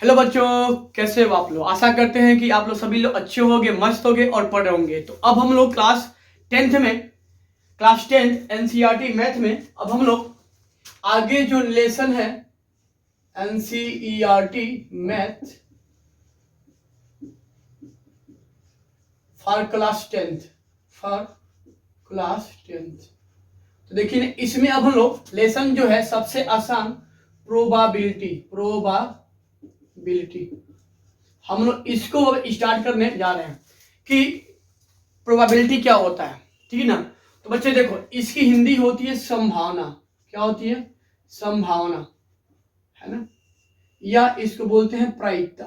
Hello बच्चों, कैसे हो आप लोग। आशा करते हैं कि आप लोग सभी लोग अच्छे होंगे, मस्त होंगे और पढ़ रहे होंगे। तो अब हम लोग क्लास टेंथ एनसीईआरटी मैथ में अब हम लोग आगे जो लेसन है NCERT math for class tenth. तो देखिए ना, इसमें अब हम लोग लेसन जो है सबसे आसान प्रोबाबिलिटी हम लोग इसको स्टार्ट करने जा रहे हैं कि प्रोबेबिलिटी क्या होता है। ठीक है ना। तो बच्चे देखो, इसकी हिंदी होती है संभावना। क्या होती है? संभावना, है ना। या इसको बोलते हैं प्रायिकता।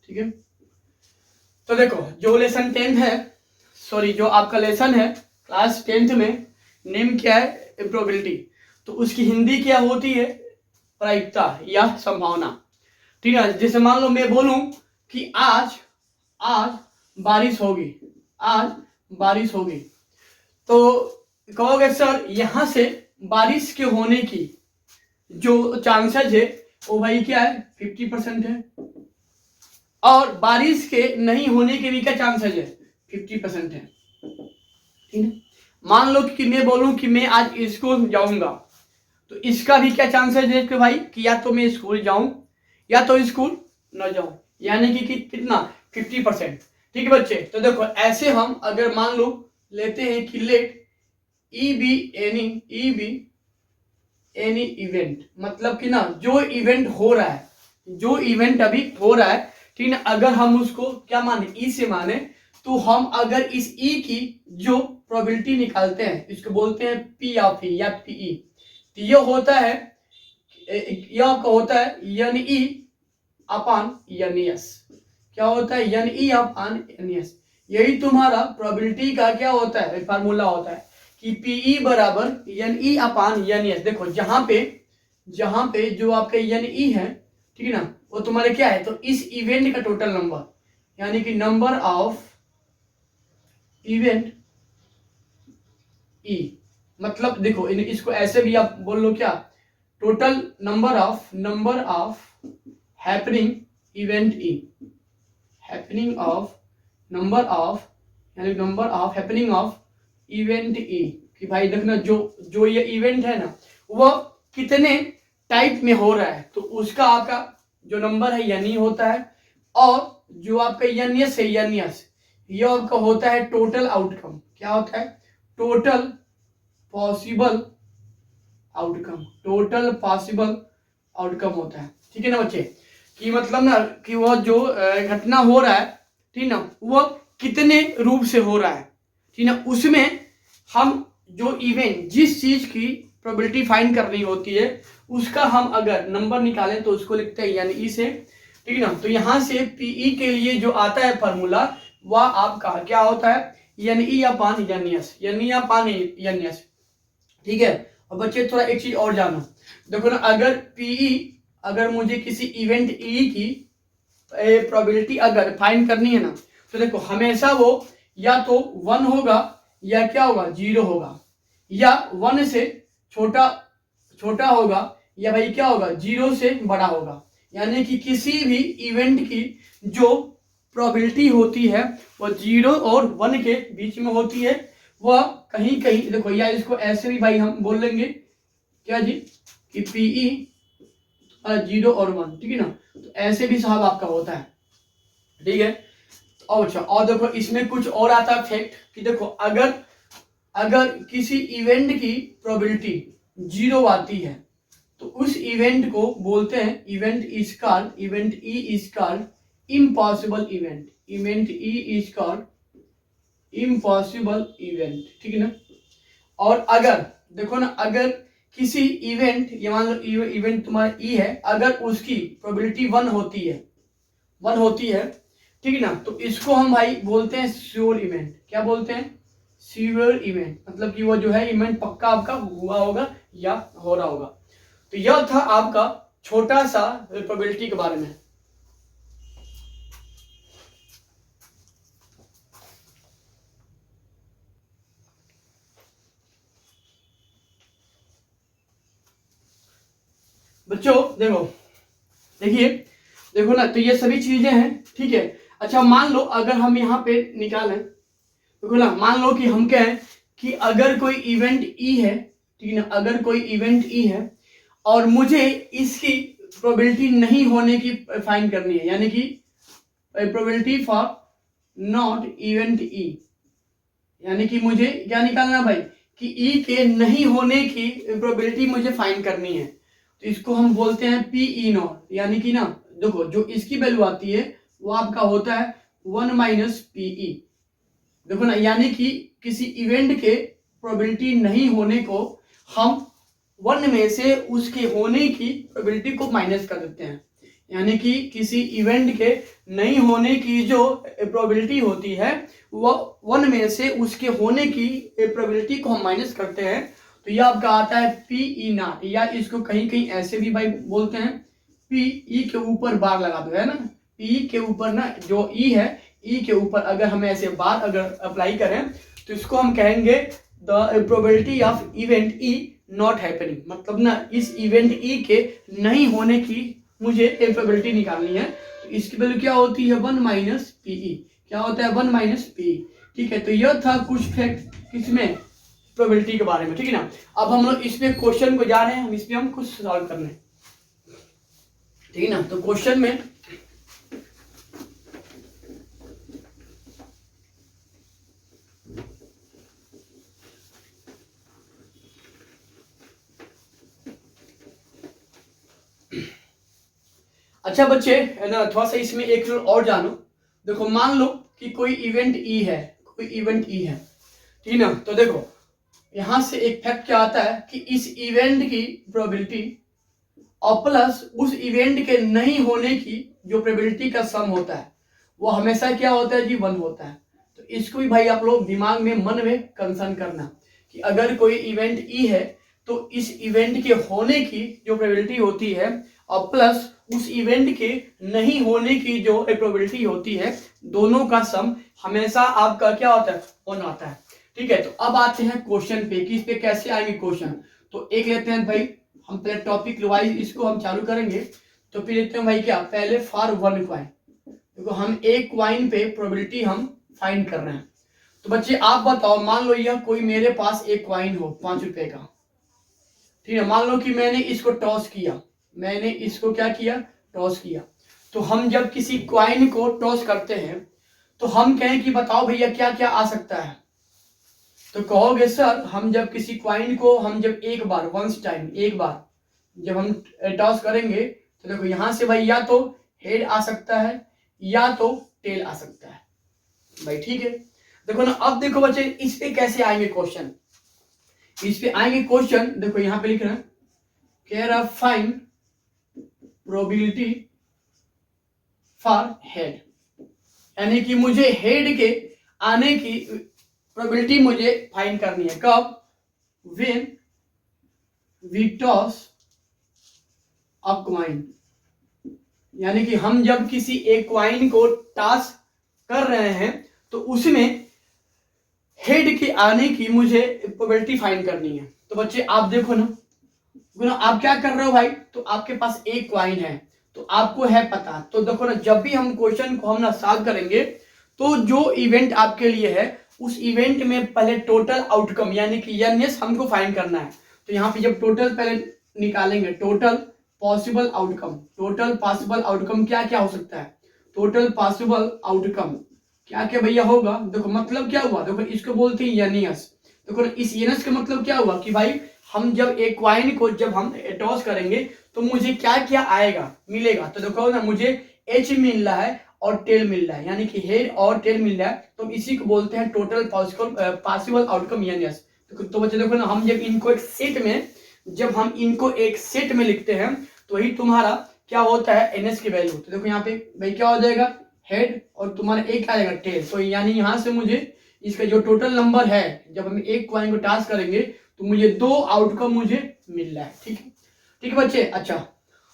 ठीक है। तो देखो, जो लेसन 10 है, सॉरी जो आपका लेसन है क्लास 10th में, नेम क्या है? प्रोबेबिलिटी। तो उसकी हिंदी क्या होती है? प्रायिकता या संभावना। ठीक है। जैसे मान लो मैं बोलूं कि आज बारिश होगी, तो कहोगे सर यहां से बारिश के होने की जो चांसेस है वो भाई क्या है? 50% है। और बारिश के नहीं होने के भी क्या चांसेस है? 50% है। ठीक है। मान लो कि मैं बोलूं कि मैं आज स्कूल जाऊंगा, तो इसका भी क्या चांसेस है कि भाई कि या तो मैं स्कूल जाऊं या तो स्कूल न जाऊं, यानी कि कितना? 50%। ठीक है बच्चे। तो देखो, ऐसे हम अगर मान लो लेते हैं कि let E be any event, मतलब कि ना जो इवेंट हो रहा है, जो इवेंट अभी हो रहा है, ठीक है, अगर हम उसको क्या माने? ई से माने, तो हम अगर इस ई की जो प्रोबेबिलिटी निकालते हैं इसको बोलते हैं पी ऑफ ई या पीई। तो ये होता है, यह आपका होता है यन ई अपान यन एस। क्या होता है? यन ई अपान यन एस। यही तुम्हारा प्रोबेबिलिटी का क्या होता है? फार्मूला होता है कि पीई बराबर यन ई अपान यन एस। देखो, जहां पे जो आपके यन ई है, ठीक है ना, वो तुम्हारे क्या है? तो इस इवेंट का टोटल नंबर, यानी कि नंबर ऑफ इवेंट ई। मतलब देखो, इसको ऐसे भी आप बोल लो क्या? Total number of happening event E. Happening of number of, यानी number of happening of event E. कि भाई देखना, जो ये इवेंट है ना, वो कितने टाइप में हो रहा है, तो उसका आपका जो नंबर है यानी होता है। और जो आपका यस है, ये आपका होता है टोटल आउटकम। क्या होता है? टोटल पॉसिबल आउटकम होता है। ठीक है ना बच्चे। कि मतलब ना कि वो जो घटना हो रहा है, ठीक ना, वो कितने रूप से हो रहा है, ठीक ना, उसमें हम जो इवेंट, जिस चीज की प्रोबेबिलिटी फाइंड करनी होती है, उसका हम अगर नंबर निकालें तो उसको लिखते हैं यानी ई से। ठीक ना। तो यहां से पीई के लिए जो आता है फॉर्मूला, वह आपका क्या होता है? यानी ई अपान यन एस। ठीक है। और बच्चे थोड़ा एक चीज और जानो। देखो ना, अगर पीई, अगर मुझे किसी इवेंट ई की प्रोबेबिलिटी अगर फाइंड करनी है ना, तो देखो हमेशा वो या तो 1 होगा या क्या होगा? 0 होगा, या 1 से छोटा होगा, या भाई क्या होगा? 0 से बड़ा होगा। यानी कि किसी भी इवेंट की जो प्रोबेबिलिटी होती है वो 0 और 1 के बीच में होती है। वह कहीं कहीं देखो, या इसको ऐसे भी भाई हम बोल लेंगे क्या जी, कि पीई 0 और 1। ठीक है ना। तो ऐसे भी साहब आपका होता है। ठीक है। और अच्छा, और देखो इसमें कुछ और आता है फैक्ट कि देखो, अगर किसी इवेंट की प्रोबेबिलिटी 0 आती है, तो उस इवेंट को बोलते हैं event E is called impossible event. ठीक है ना। और अगर देखो ना, अगर किसी इवेंट, ये मान लो इवेंट तुम्हारा ई है, अगर उसकी प्रोबेबिलिटी 1 होती है, ठीक है ना, तो इसको हम भाई बोलते हैं श्योर इवेंट। क्या बोलते हैं? Sure event. मतलब कि वो जो है इवेंट पक्का आपका हुआ होगा या हो रहा होगा। तो यह था आपका छोटा सा प्रोबेबिलिटी के बारे में। बच्चों देखो, देखिए, देखो ना, तो ये सभी चीजें हैं, ठीक है। अच्छा मान लो अगर हम यहाँ पे निकालें, देखो ना, मान लो कि हम कहें कि अगर कोई इवेंट ई है, ठीक है ना, अगर कोई इवेंट ई है और मुझे इसकी प्रोबेबिलिटी नहीं होने की फाइंड करनी है, यानी कि probability for not event E, यानी कि मुझे क्या निकालना भाई कि ई के नहीं होने की प्रोबेबिलिटी मुझे फाइंड करनी है। तो इसको हम बोलते हैं पी ई नॉट, यानी कि ना देखो जो इसकी वैल्यू आती है वो आपका होता है 1 माइनस पी ई। देखो ना, यानी कि किसी इवेंट के प्रोबेबिलिटी नहीं होने को हम 1 में से उसके होने की प्रोबेबिलिटी को माइनस कर देते हैं, यानी कि किसी इवेंट के नहीं होने की जो प्रोबेबिलिटी होती है वो 1 में से उसके होने की प्रोबेबिलिटी को हम माइनस करते हैं। तो ये आपका आता है पी ई नॉट, या इसको कहीं कहीं ऐसे भी भाई बोलते हैं पी ई के ऊपर बार लगा दो, है ना, पी के ऊपर ना जो ई है, ई के ऊपर अगर हम ऐसे बार अगर अप्लाई करें तो इसको हम कहेंगे the probability of event E not happening, मतलब ना इस इवेंट ई के नहीं होने की मुझे एक प्रोबेबिलिटी निकालनी है। तो इसकी वैल्यू क्या होती है 1 माइनस पीई, क्या होता है 1 माइनस पीई, ठीक है। तो यह था कुछ फैक्ट किसमें, प्रोबेबिलिटी के बारे में, ठीक है ना। अब हम लोग इसमें क्वेश्चन को जा रहे हैं, हम इसमें हम कुछ सॉल्व करने, ठीक है ना। तो क्वेश्चन में अच्छा बच्चे है ना, थोड़ा सा इसमें एक और जानो। देखो मान लो कि कोई इवेंट ई है, कोई इवेंट ई है, ठीक है ना। तो देखो यहां से एक फैक्ट क्या आता है कि इस इवेंट की प्रोबेबिलिटी और प्लस उस इवेंट के नहीं होने की जो प्रोबेबिलिटी का सम होता है वो हमेशा क्या होता है जी 1 होता है। तो इसको भी भाई आप लोग दिमाग में मन में कंसर्न करना कि अगर कोई इवेंट ई है तो इस इवेंट के होने की जो प्रोबेबिलिटी होती है और प्लस उस इवेंट के नहीं होने की जो प्रोबेबिलिटी होती है, दोनों का सम हमेशा आपका क्या होता है 1 आता है, ठीक है। तो अब आते हैं क्वेश्चन पे कि इस पे कैसे आएंगे क्वेश्चन। तो एक लेते हैं भाई, हम पहले टॉपिक वाइज इसको हम चालू करेंगे। तो फिर लेते हैं भाई क्या, पहले फॉर 1 क्वाइन, देखो हम एक क्वाइन पे प्रोबेबिलिटी हम फाइंड कर रहे हैं। तो बच्चे आप बताओ, मान लो यह कोई मेरे पास एक क्वाइन हो 5 रुपए का, ठीक है। मान लो कि मैंने इसको टॉस किया, मैंने इसको क्या किया, टॉस किया। तो हम जब किसी क्वाइन को टॉस करते हैं तो हम कहें कि बताओ भैया क्या क्या आ सकता है। तो कहोगे सर हम जब किसी क्वाइन को हम जब एक बार वंस टाइम एक बार जब हम टॉस करेंगे तो देखो यहां से भाई या तो हेड आ सकता है या तो टेल आ सकता है भाई, ठीक है। देखो ना, अब देखो बच्चे इस पे कैसे आएंगे क्वेश्चन, इस पे आएंगे क्वेश्चन। देखो यहां पे लिख रहे हैं कह रहा फाइंड प्रोबेबिलिटी फॉर हेड, यानी कि मुझे हेड के आने की प्रोबेबिलिटी मुझे फाइंड करनी है। कब, when we toss a coin, यानी कि हम जब किसी एक क्वाइन को टॉस कर रहे हैं तो उसमें हेड के आने की मुझे प्रोबेबिलिटी फाइंड करनी है। तो बच्चे आप देखो ना, आप क्या कर रहे हो भाई, तो आपके पास एक क्वाइन है तो आपको है पता। तो देखो ना, जब भी हम क्वेश्चन को हम ना सॉल्व करेंगे तो जो इवेंट आपके लिए है उस इवेंट में पहले टोटल आउटकम यानी कि एनएस हमको फाइंड करना है। तो यहाँ पे जब टोटल पहले निकालेंगे, total possible outcome, total possible outcome क्या क्या हो सकता है, टोटल पॉसिबल आउटकम क्या क्या भैया होगा। देखो मतलब क्या हुआ, देखो इसको बोलते हैं एनएस। देखो इस एनएस का मतलब क्या हुआ कि भाई हम जब एक क्वाइन को जब हम टॉस करेंगे तो मुझे क्या क्या आएगा मिलेगा। तो देखो ना, मुझे एच मिल रहा है और टेल मिल रहा है, यानी कि हेड और टेल मिल रहा है, तो इसी को बोलते हैं टोटल पॉसिबल आउटकम एनएस। तो बच्चे देखो ना, हम जब इनको एक सेट में जब हम इनको एक सेट में लिखते हैं तो वही तुम्हारा क्या होता है एनएस की वैल्यू। तो देखो यहाँ पे भाई क्या हो जाएगा, हेड और तुम्हारा एक आ जाएगा टेल। तो यानी यहाँ से मुझे इसका जो टोटल नंबर है जब हम एक क्वाइन को टॉस करेंगे तो मुझे 2 आउटकम मुझे मिल रहा है, ठीक है, ठीक है बच्चे। अच्छा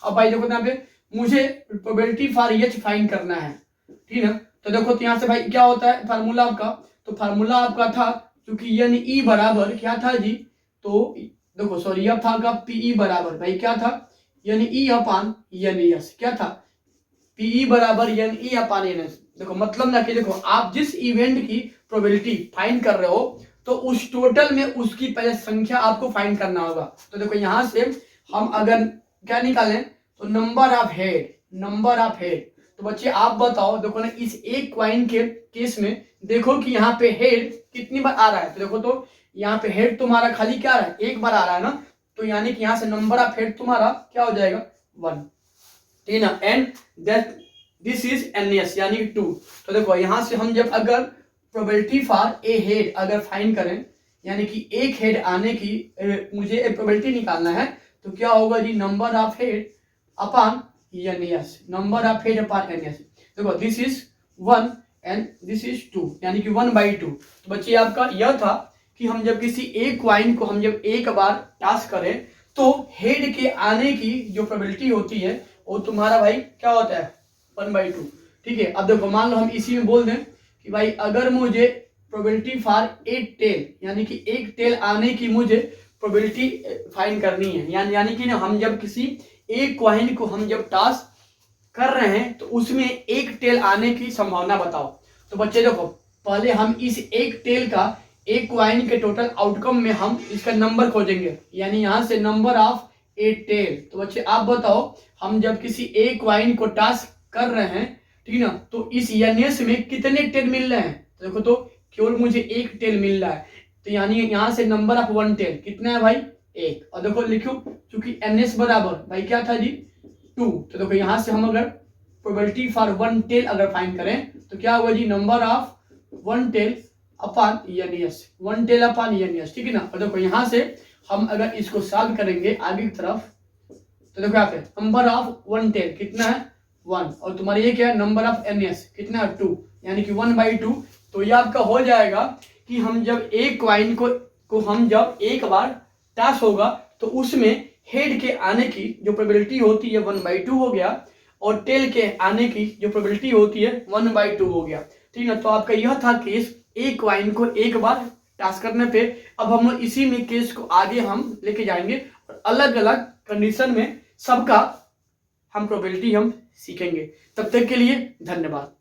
अब भाई देखो यहाँ पे मुझे प्रोबेबिलिटी फॉर एच फाइंड करना है, ठीक है ना। तो देखो तो यहाँ से भाई क्या होता है फार्मूला आपका, तो फार्मूला आपका था क्योंकि यानी ई बराबर क्या था जी, तो देखो सॉरी अब था आपका पीई बराबर भाई क्या था यानी ई अपान एन एस, क्या था, पीई बराबर एन ई अपान एन एस। देखो मतलब ना कि देखो आप जिस इवेंट की प्रोबेबिलिटी फाइंड कर रहे हो तो उस टोटल में उसकी पहले संख्या आपको फाइंड करना होगा। तो देखो यहां से हम अगर क्या निकालें तो number of head, number of head. तो बच्चे आप बताओ, देखो ना इस एक क्वाइन के केस में देखो कि यहाँ पे हेड कितनी बार आ रहा है। तो देखो तो यहाँ पे हेड तुम्हारा खाली क्या आ रहा है, एक बार आ रहा है ना, तो यानी कि यहाँ से नंबर ऑफ हेड तुम्हारा क्या हो जाएगा 1, ठीक है ना। And that this is NS यानी 2। तो देखो यहाँ से हम जब अगर प्रोबेबिलिटी फॉर ए हेड अगर फाइंड करें, यानी कि एक हेड आने की मुझे प्रोबेबिलिटी निकालना है, तो क्या होगा जी, number of head upon NS, number of head upon NS. देखो this is 1 and this is 2, यानी कि 1/2। तो बच्चे आपका यह था कि हम जब किसी एक क्वाइन को हम जब एक बार टास्क करें तो हेड के आने की जो प्रोबेबिलिटी होती है वो तुम्हारा भाई क्या होता है 1/2, ठीक है। अब देखो मान लो हम इसी में बोल दें कि भाई अगर मुझे प्रोबेबिलिटी फॉर ए टेल, यानी कि एक टेल आने की मुझे प्रोबेबिलिटी फाइंड करनी है, यानी कि ना हम जब किसी एक क्वाइन को हम जब टास्क कर रहे हैं तो उसमें एक टेल आने की संभावना बताओ। तो बच्चे देखो पहले हम इस एक टेल का एक क्वाइन के टोटल आउटकम में हम इसका नंबर खोजेंगे, यानी यहां से नंबर ऑफ ए टेल। तो बच्चे आप बताओ हम जब किसी एक क्वाइन को टास्क कर रहे हैं, ठीक है ना, तो इस एनएस में कितने टेल मिल रहे हैं। तो देखो तो केवल मुझे एक टेल मिल रहा है, तो यानी यहां से नंबर ऑफ 1 टेल कितना है भाई 1। और देखो लिखो क्योंकि एनएस बराबर भाई क्या था जी 2। तो देखो यहां से हम अगर प्रोबेबिलिटी फॉर 1 टेल अगर फाइंड करें तो क्या होगा जी, number of 1 tail upon NS, 1 tail upon NS, ठीक है ना। और देखो यहां से हम अगर इसको सॉल्व करेंगे आगे की तरफ, तो देखो यहाँ पे नंबर ऑफ 1 टेल कितना है 1, और तुम्हारा ये क्या है नंबर ऑफ एनएस कितना है 2, यानी कि 1/2। तो ये आपका हो जाएगा कि हम जब एक क्वाइन को हम जब एक बार टास्क होगा तो उसमें हेड के आने की जो प्रोबेबिलिटी होती है 1/2 हो गया, और टेल के आने की जो प्रोबेबिलिटी होती है 1/2 हो गया, ठीक है। तो आपका यह था केस एक क्वाइन को एक बार टास्क करने पे। अब हम इसी में केस को आगे हम लेके जाएंगे और अलग अलग कंडीशन में सबका हम प्रोबेबिलिटी हम सीखेंगे। तब तक के लिए धन्यवाद।